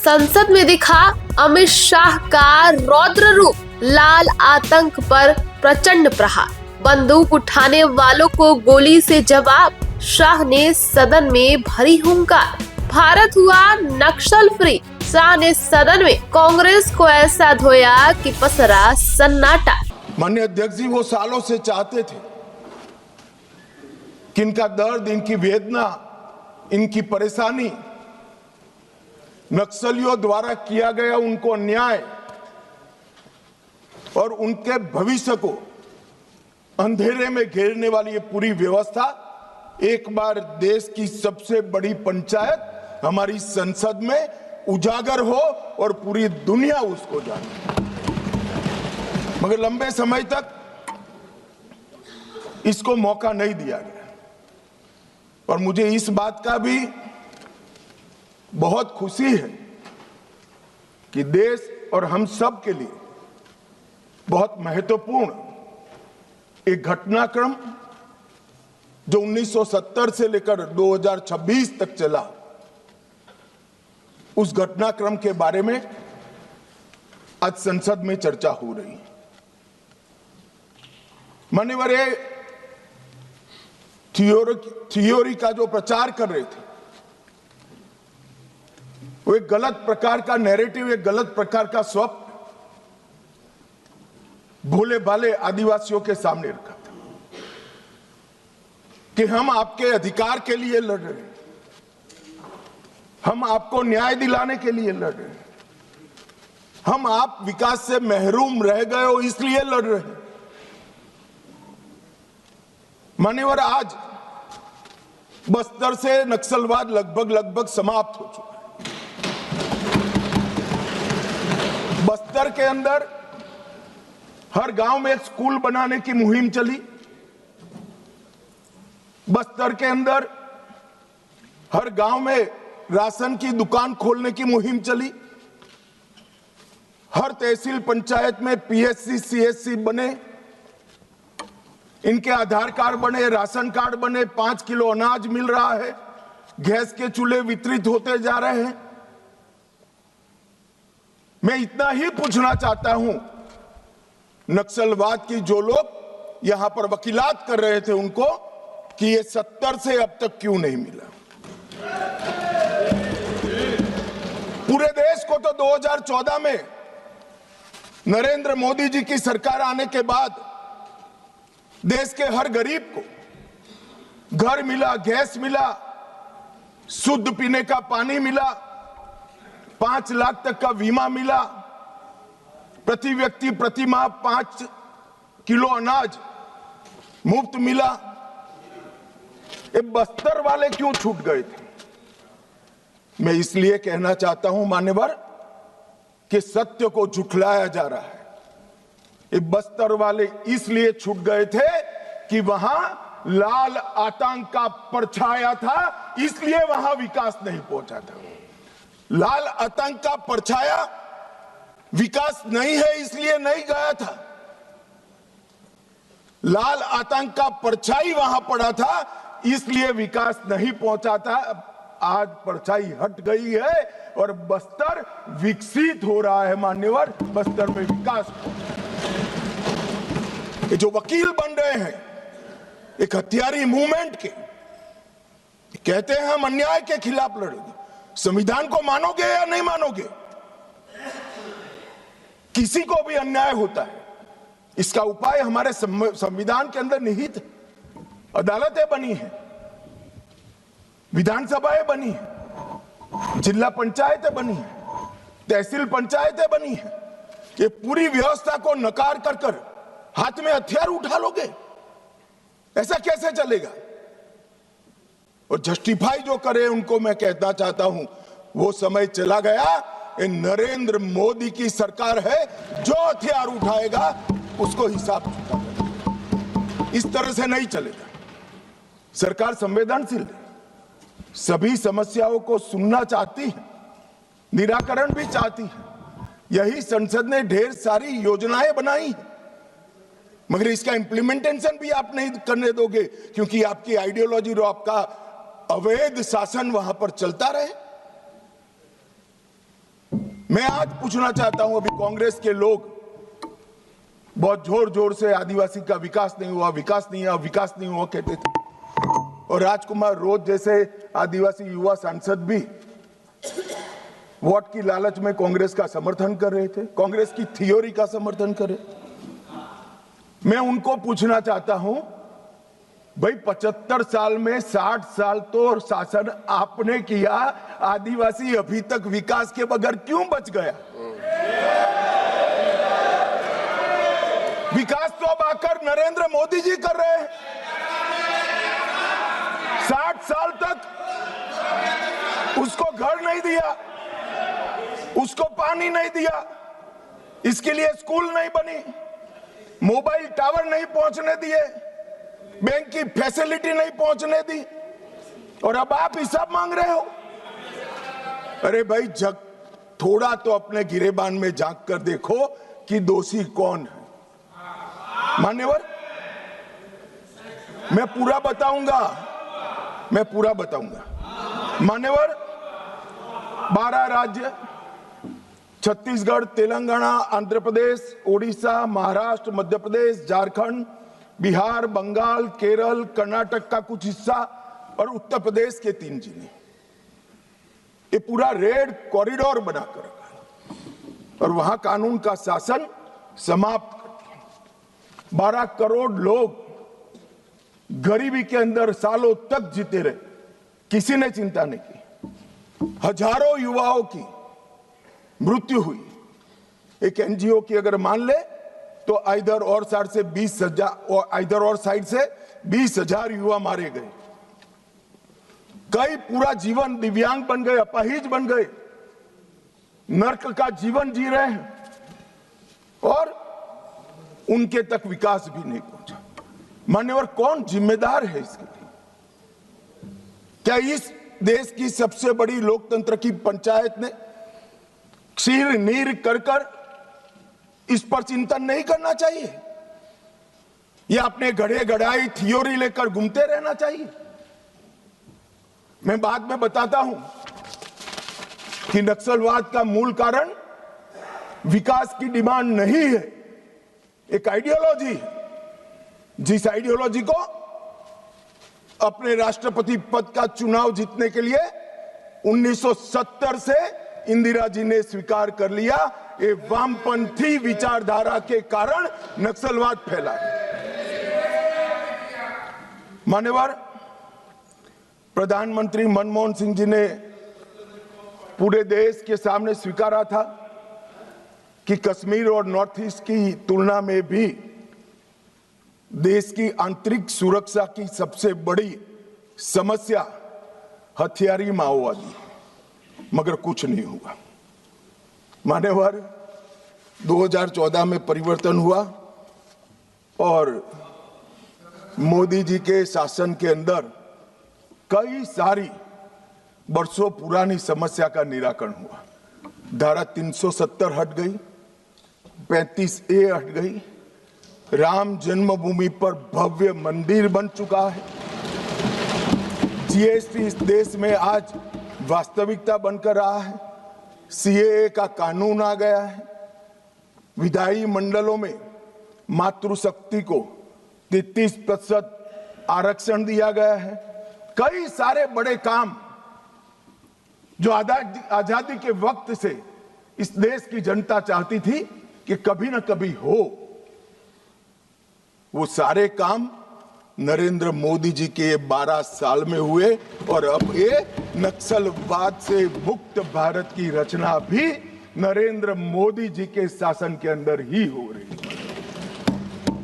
संसद में दिखा अमित शाह का रौद्र रूप, लाल आतंक पर प्रचंड प्रहार, बंदूक उठाने वालों को गोली से जवाब। शाह ने सदन में भरी हुंकार, भारत हुआ नक्सल फ्री। शाह ने सदन में कांग्रेस को ऐसा धोया कि पसरा सन्नाटा। माननीय अध्यक्ष जी, वो सालों से चाहते थे कि इनका दर्द, इनकी वेदना, इनकी परेशानी, नक्सलियों द्वारा किया गया उनको अन्याय और उनके भविष्य को अंधेरे में घेरने वाली ये पूरी व्यवस्था एक बार देश की सबसे बड़ी पंचायत हमारी संसद में उजागर हो और पूरी दुनिया उसको जाने। मगर लंबे समय तक इसको मौका नहीं दिया गया और मुझे इस बात का भी बहुत खुशी है कि देश और हम सब के लिए बहुत महत्वपूर्ण एक घटनाक्रम जो 1970 से लेकर 2026 तक चला, उस घटनाक्रम के बारे में आज संसद में चर्चा हो रही है। मान्यवर थियोरी का जो प्रचार कर रहे थे, वो एक गलत प्रकार का नैरेटिव, एक गलत प्रकार का स्वप्न भोले भाले आदिवासियों के सामने रखा था कि हम आपके अधिकार के लिए लड़ रहे हैं, हम आपको न्याय दिलाने के लिए लड़ रहे हैं, हम आप विकास से महरूम रह गए हो इसलिए लड़ रहे हैं। मान्यवर, आज बस्तर से नक्सलवाद लगभग समाप्त हो चुका है। बस्तर के अंदर हर गांव में एक स्कूल बनाने की मुहिम चली। बस्तर के अंदर हर गांव में राशन की दुकान खोलने की मुहिम चली। हर तहसील पंचायत में पीएचसी, सीएचसी बने, इनके आधार कार्ड बने, राशन कार्ड बने, 5 किलो अनाज मिल रहा है, गैस के चूल्हे वितरित होते जा रहे हैं। मैं इतना ही पूछना चाहता हूं, नक्सलवाद की जो लोग यहां पर वकीलात कर रहे थे उनको, कि ये 70 से अब तक क्यों नहीं मिला। पूरे देश को तो 2014 में नरेंद्र मोदी जी की सरकार आने के बाद देश के हर गरीब को घर मिला, गैस मिला, शुद्ध पीने का पानी मिला, 5 लाख तक का बीमा मिला, प्रति व्यक्ति प्रति माह 5 किलो अनाज मुफ्त मिला। ये बस्तर वाले क्यों छूट गए थे? मैं इसलिए कहना चाहता हूं मान्यवर कि सत्य को झुठलाया जा रहा है। ये बस्तर वाले इसलिए छूट गए थे कि वहां लाल आतंक का परछाया था, इसलिए वहां विकास नहीं पहुंचा था। लाल आतंक का परछाया विकास नहीं है इसलिए नहीं गया था। लाल आतंक का परछाई वहां पड़ा था इसलिए विकास नहीं पहुंचा था। आज परछाई हट गई है और बस्तर विकसित हो रहा है। मान्यवर, बस्तर में विकास। ये जो वकील बन रहे हैं एक हथियारी मूवमेंट के, कहते हैं हम अन्याय के खिलाफ लड़ेंगे। संविधान को मानोगे या नहीं मानोगे? किसी को भी अन्याय होता है, इसका उपाय हमारे संविधान के अंदर निहित है। अदालतें बनी हैं, विधानसभाएं बनी हैं, जिला पंचायतें बनी हैं, तहसील पंचायतें बनी हैं। ये पूरी व्यवस्था को नकार कर हाथ में हथियार उठा लोगे? ऐसा कैसे चलेगा? और जस्टिफाई जो करे उनको मैं कहना चाहता हूं, वो समय चला गया। ये नरेंद्र मोदी की सरकार है, जो हथियार उठाएगा उसको हिसाब चुकाना है। इस तरह से नहीं चलेगा। सरकार संवेदनशील है, सभी समस्याओं को सुनना चाहती है, निराकरण भी चाहती है। यही संसद ने ढेर सारी योजनाएं बनाई है, मगर इसका इंप्लीमेंटेशन भी आप नहीं करने दोगे, क्योंकि आपकी आइडियोलॉजी और आपका अवैध शासन वहां पर चलता रहे। मैं आज पूछना चाहता हूं, अभी कांग्रेस के लोग बहुत जोर जोर से आदिवासी का विकास नहीं हुआ, विकास नहीं हुआ, विकास नहीं हुआ कहते थे, और राजकुमार रोज जैसे आदिवासी युवा सांसद भी वोट की लालच में कांग्रेस का समर्थन कर रहे थे, कांग्रेस की थियोरी का समर्थन कर रहे थे। मैं उनको पूछना चाहता हूं, भाई 75 साल में 60 साल तो शासन आपने किया, आदिवासी अभी तक विकास के बगैर क्यों बच गया? विकास तो अब आकर नरेंद्र मोदी जी कर रहे हैं। 60 साल तक उसको घर नहीं दिया, उसको पानी नहीं दिया, इसके लिए स्कूल नहीं बनी, मोबाइल टावर नहीं पहुंचने दिए, बैंक की फैसिलिटी नहीं पहुंचने दी, और अब आप हिसाब मांग रहे हो। अरे भाई, जग थोड़ा तो अपने गिरेबान में झांक कर देखो कि दोषी कौन है। मान्यवर, मैं पूरा बताऊंगा। मान्यवर, 12 राज्य, छत्तीसगढ़, तेलंगाना, आंध्र प्रदेश, ओडिशा, महाराष्ट्र, मध्य प्रदेश, झारखंड, बिहार, बंगाल, केरल, कर्नाटक का कुछ हिस्सा और उत्तर प्रदेश के 3 जिले, ये पूरा रेड कॉरिडोर बनाकर रखा और वहां कानून का शासन समाप्त कर दिया। 12 करोड़ लोग गरीबी के अंदर सालों तक जीते रहे, किसी ने चिंता नहीं की। हजारों युवाओं की मृत्यु हुई। एक एनजीओ की अगर मान ले तो इधर और साइड से 20,000 युवा मारे गए। कई पूरा जीवन दिव्यांग बन गए, अपाहिज बन गए, नर्क का जीवन जी रहे हैं और उनके तक विकास भी नहीं पहुंचा। मान्यवर, कौन जिम्मेदार है इसके लिए? क्या इस देश की सबसे बड़ी लोकतंत्र की पंचायत ने क्षीर नीर कर इस पर चिंतन नहीं करना चाहिए, या अपने गढ़े गढ़ाई थियोरी लेकर घूमते रहना चाहिए? मैं बाद में बताता हूं कि नक्सलवाद का मूल कारण विकास की डिमांड नहीं है, एक आइडियोलॉजी है। जिस आइडियोलॉजी को अपने राष्ट्रपति पद का चुनाव जीतने के लिए 1970 से इंदिरा जी ने स्वीकार कर लिया, ये वामपंथी विचारधारा के कारण नक्सलवाद फैला है। मान्यवर, प्रधानमंत्री मनमोहन सिंह जी ने पूरे देश के सामने स्वीकारा था कि कश्मीर और नॉर्थ ईस्ट की तुलना में भी देश की आंतरिक सुरक्षा की सबसे बड़ी समस्या हथियारी माओवादी, मगर कुछ नहीं हुआ। मान्यवर, 2014 में परिवर्तन हुआ और मोदी जी के शासन के अंदर कई सारी वर्षों पुरानी समस्या का निराकरण हुआ। धारा 370 हट गई, 35A हट गई, राम जन्मभूमि पर भव्य मंदिर बन चुका है, जीएसटी इस देश में आज वास्तविकता बनकर रहा है, सीएए का कानून आ गया है, विधायी मंडलों में मातृशक्ति को 33% आरक्षण दिया गया है। कई सारे बड़े काम जो आजादी के वक्त से इस देश की जनता चाहती थी कि कभी ना कभी हो, वो सारे काम नरेंद्र मोदी जी के 12 साल में हुए और अब ये नक्सलवाद से मुक्त भारत की रचना भी नरेंद्र मोदी जी के शासन के अंदर ही हो रही है।